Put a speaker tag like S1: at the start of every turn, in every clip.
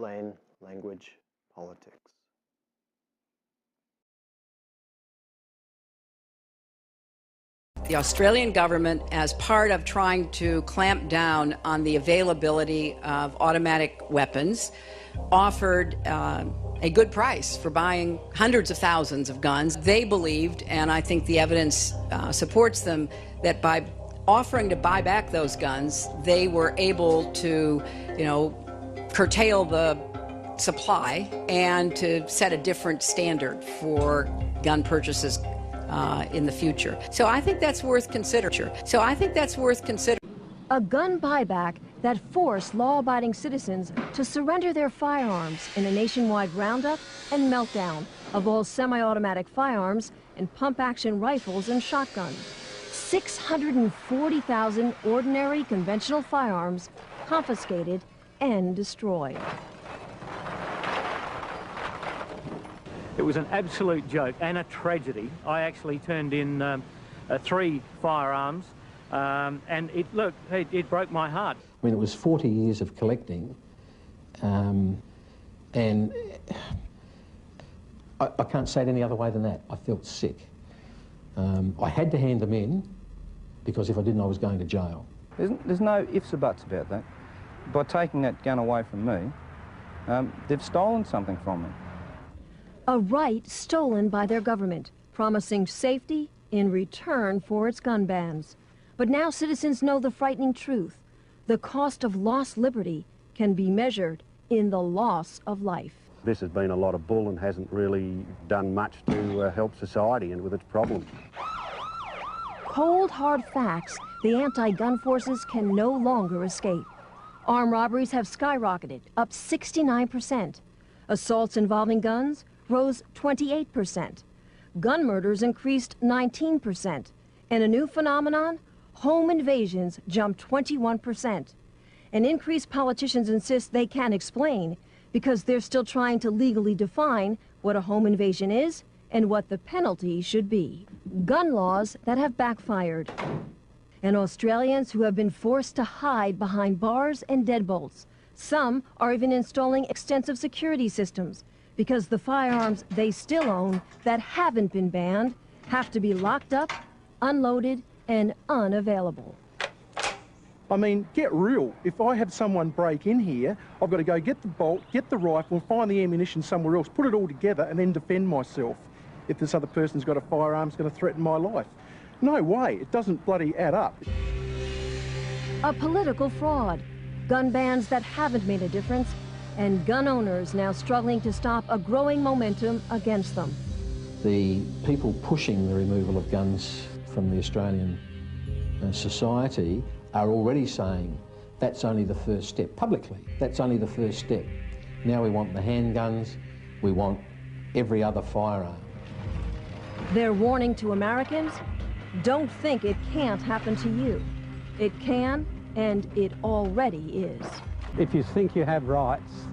S1: plain language politics.
S2: The Australian government, as part of trying to clamp down on the availability of automatic weapons, offered a good price for buying hundreds of thousands of guns. They believed, and I think the evidence supports them, that by offering to buy back those guns, they were able to, curtail the supply and to set a different standard for gun purchases in the future. So I think that's worth considering.
S3: A gun buyback that forced law-abiding citizens to surrender their firearms in a nationwide roundup and meltdown of all semi-automatic firearms and pump-action rifles and shotguns. 640,000 ordinary conventional firearms confiscated and destroyed.
S4: It was an absolute joke and a tragedy. I actually turned in 3 firearms, and it broke my heart.
S5: I mean, it was 40 years of collecting, and I can't say it any other way than that. I felt sick. I had to hand them in, because if I didn't, I was going to jail.
S6: There's no ifs or buts about that. By taking that gun away from me, they've stolen something from me.
S3: A right stolen by their government, promising safety in return for its gun bans. But now citizens know the frightening truth. The cost of lost liberty can be measured in the loss of life.
S7: This has been a lot of bull and hasn't really done much to help society and with its problems.
S3: Cold, hard facts the anti-gun forces can no longer escape. Armed robberies have skyrocketed, up 69%. Assaults involving guns rose 28%. Gun murders increased 19%. And a new phenomenon, home invasions jumped 21%. An increase politicians insist they can't explain because they're still trying to legally define what a home invasion is and what the penalty should be. Gun laws that have backfired. And Australians who have been forced to hide behind bars and deadbolts. Some are even installing extensive security systems because the firearms they still own that haven't been banned have to be locked up, unloaded, and unavailable.
S8: I mean, get real. If I have someone break in here, I've got to go get the bolt, get the rifle, find the ammunition somewhere else, put it all together, and then defend myself. If this other person's got a firearm, it's going to threaten my life. No way. It doesn't bloody add up.
S3: A political fraud. Gun bans that haven't made a difference, and gun owners now struggling to stop a growing momentum against them.
S5: The people pushing the removal of guns from the Australian society are already saying that's only the first step. Publicly, that's only the first step. Now we want the handguns, we want every other firearm.
S3: They're warning to Americans, don't think it can't happen to you. It can, and it already is.
S9: If you think you have rights,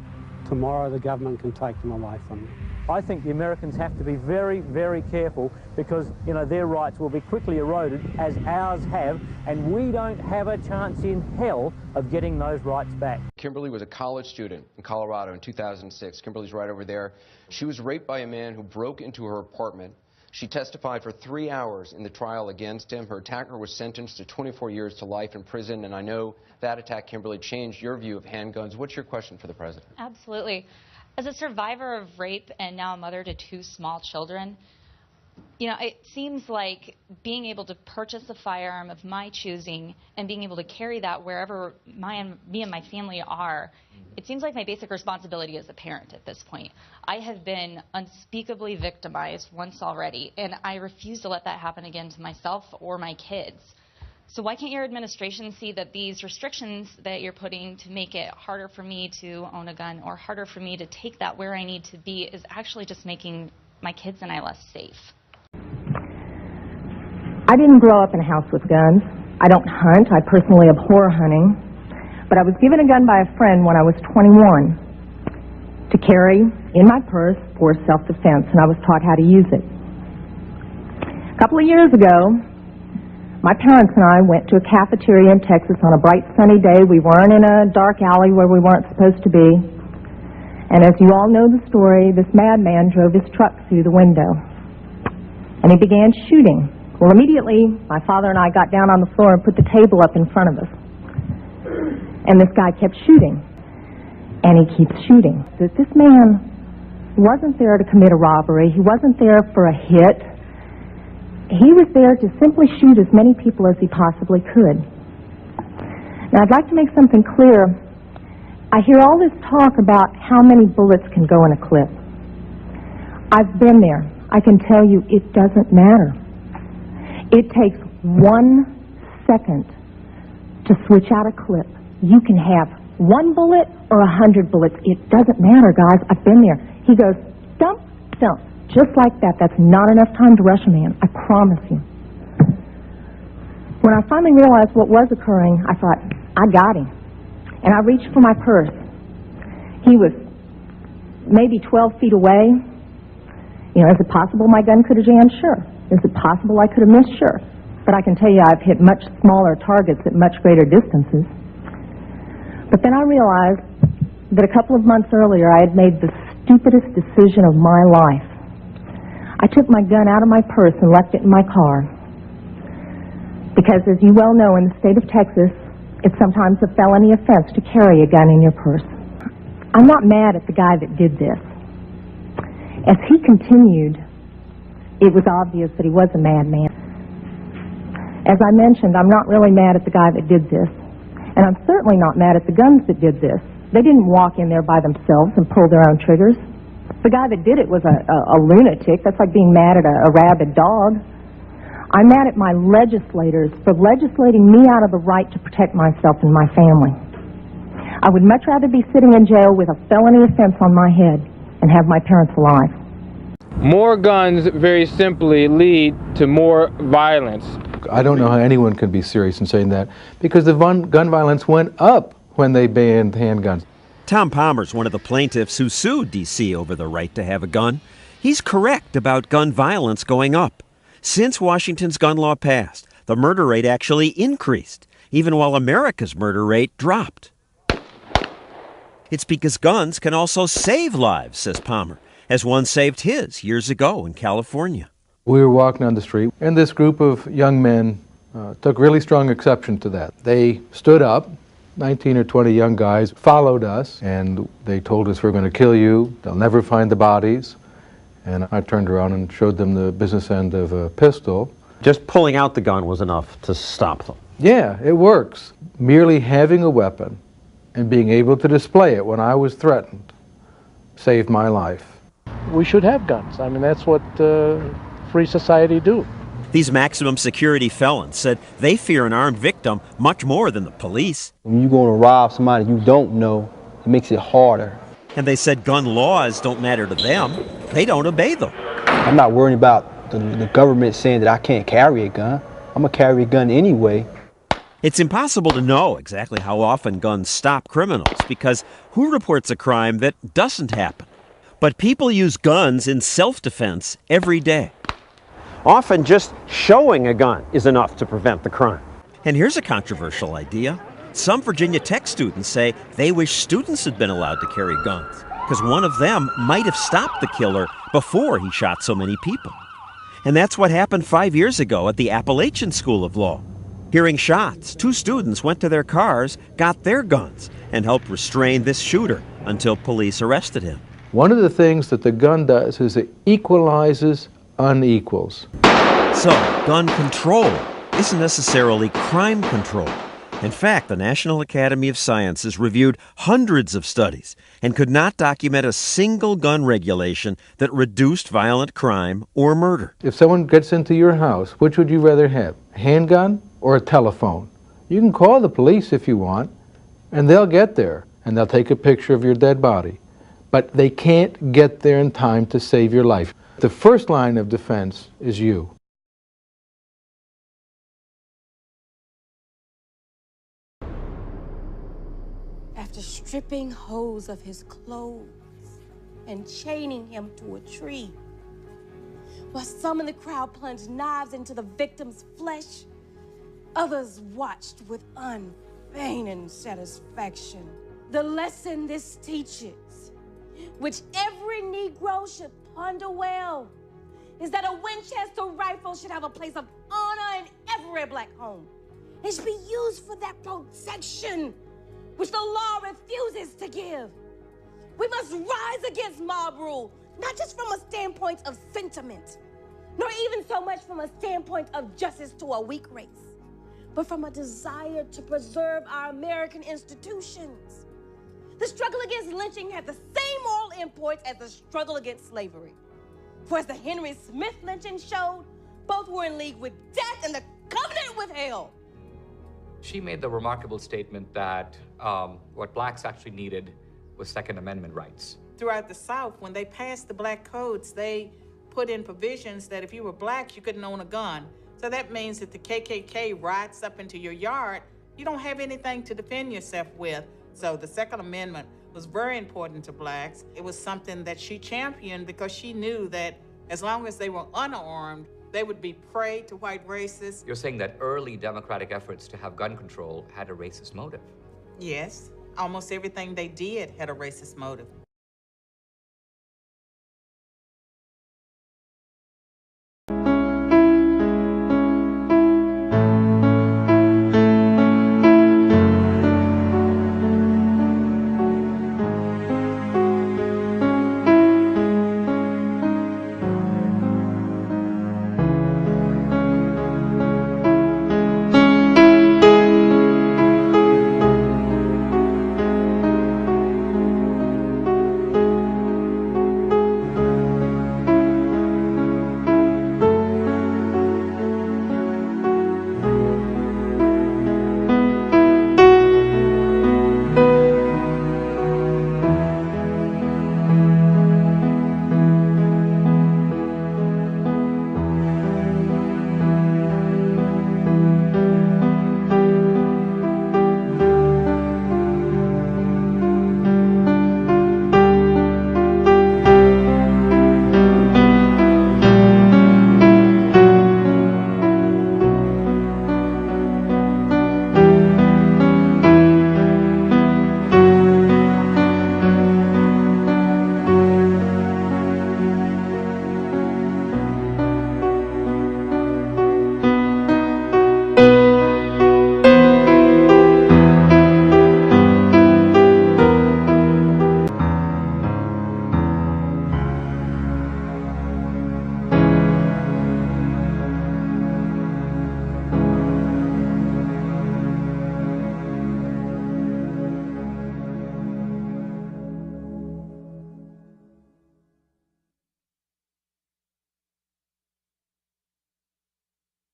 S9: tomorrow the government can take them away from you.
S4: I think the Americans have to be very, very careful because, their rights will be quickly eroded as ours have, and we don't have a chance in hell of getting those rights back.
S10: Kimberly was a college student in Colorado in 2006. Kimberly's right over there. She was raped by a man who broke into her apartment. She testified for 3 hours in the trial against him. Her attacker was sentenced to 24 years to life in prison, and I know that attack, Kimberly, changed your view of handguns. What's your question for the president?
S11: Absolutely. As a survivor of rape and now a mother to 2 small children, it seems like being able to purchase a firearm of my choosing and being able to carry that wherever me and my family are, it seems like my basic responsibility as a parent at this point. I have been unspeakably victimized once already, and I refuse to let that happen again to myself or my kids. So why can't your administration see that these restrictions that you're putting to make it harder for me to own a gun or harder for me to take that where I need to be is actually just making my kids and I less safe?
S12: I didn't grow up in a house with guns. I don't hunt. I personally abhor hunting. But I was given a gun by a friend when I was 21 to carry in my purse for self-defense, and I was taught how to use it. A couple of years ago, my parents and I went to a cafeteria in Texas on a bright sunny day. We weren't in a dark alley where we weren't supposed to be. And as you all know the story, this madman drove his truck through the window. And he began shooting. Well, immediately, my father and I got down on the floor and put the table up in front of us. And this guy kept shooting. And he keeps shooting. That this man wasn't there to commit a robbery. He wasn't there for a hit. He was there to simply shoot as many people as he possibly could. Now, I'd like to make something clear. I hear all this talk about how many bullets can go in a clip. I've been there. I can tell you it doesn't matter. It takes 1 second to switch out a clip. You can have 1 bullet or 100 bullets. It doesn't matter, guys. I've been there. He goes, dump, dump, just like that. That's not enough time to rush a man, I promise you. When I finally realized what was occurring, I thought, I got him. And I reached for my purse. He was maybe 12 feet away. You know, is it possible my gun could have jammed? Sure. Is it possible I could have missed? Sure. But I can tell you I've hit much smaller targets at much greater distances. But then I realized that a couple of months earlier I had made the stupidest decision of my life. I took my gun out of my purse and left it in my car. Because as you well know, in the state of Texas, it's sometimes a felony offense to carry a gun in your purse. I'm not mad at the guy that did this. As he continued, it was obvious that he was a madman. As I mentioned, I'm not really mad at the guy that did this. And I'm certainly not mad at the guns that did this. They didn't walk in there by themselves and pull their own triggers. The guy that did it was a lunatic. That's like being mad at a rabid dog. I'm mad at my legislators for legislating me out of the right to protect myself and my family. I would much rather be sitting in jail with a felony offense on my head and have my parents alive.
S13: More guns, very simply, lead to more violence.
S5: I don't know how anyone can be serious in saying that, because the gun violence went up when they banned handguns.
S14: Tom Palmer's one of the plaintiffs who sued D.C. over the right to have a gun. He's correct about gun violence going up. Since Washington's gun law passed, the murder rate actually increased, even while America's murder rate dropped. It's because guns can also save lives, says Palmer, as one saved his years ago in California.
S5: We were walking down the street, and this group of young men took really strong exception to that. They stood up, 19 or 20 young guys, followed us, and they told us, we're going to kill you, they'll never find the bodies. And I turned around and showed them the business end of a pistol.
S15: Just pulling out the gun was enough to stop them?
S5: Yeah, it works. Merely having a weapon and being able to display it when I was threatened saved my life.
S9: We should have guns. I mean, that's what free society do.
S14: These maximum security felons said they fear an armed victim much more than the police.
S16: When you're going to rob somebody you don't know, it makes it harder.
S14: And they said gun laws don't matter to them. They don't obey them.
S16: I'm not worried about the government saying that I can't carry a gun. I'm going to carry a gun anyway.
S14: It's impossible to know exactly how often guns stop criminals, because who reports a crime that doesn't happen? But people use guns in self-defense every day.
S15: Often just showing a gun is enough to prevent the crime.
S14: And here's a controversial idea. Some Virginia Tech students say they wish students had been allowed to carry guns, because one of them might have stopped the killer before he shot so many people. And that's what happened 5 years ago at the Appalachian School of Law. Hearing shots, 2 students went to their cars, got their guns, and helped restrain this shooter until police arrested him.
S5: One of the things that the gun does is it equalizes unequals.
S14: So, gun control isn't necessarily crime control. In fact, the National Academy of Sciences reviewed hundreds of studies and could not document a single gun regulation that reduced violent crime or murder.
S5: If someone gets into your house, which would you rather have, a handgun or a telephone? You can call the police if you want, and they'll get there, and they'll take a picture of your dead body. But they can't get there in time to save your life. The first line of defense is you.
S17: After stripping hose of his clothes and chaining him to a tree, while some in the crowd plunged knives into the victim's flesh, others watched with unfeigned satisfaction. The lesson this teaches which every Negro should ponder well, is that a Winchester rifle should have a place of honor in every black home. It should be used for that protection which the law refuses to give. We must rise against mob rule, not just from a standpoint of sentiment, nor even so much from a standpoint of justice to a weak race, but from a desire to preserve our American institutions. The struggle against lynching had the same moral import as the struggle against slavery. For as the Henry Smith lynching showed, both were in league with death and the covenant with hell.
S18: She made the remarkable statement that what blacks actually needed was Second Amendment rights.
S19: Throughout the South, when they passed the black codes, they put in provisions that if you were black, you couldn't own a gun. So that means that the KKK rides up into your yard, you don't have anything to defend yourself with. So the Second Amendment was very important to blacks. It was something that she championed because she knew that as long as they were unarmed, they would be prey to white racists.
S18: You're saying that early democratic efforts to have gun control had a racist motive?
S19: Yes, almost everything they did had a racist motive.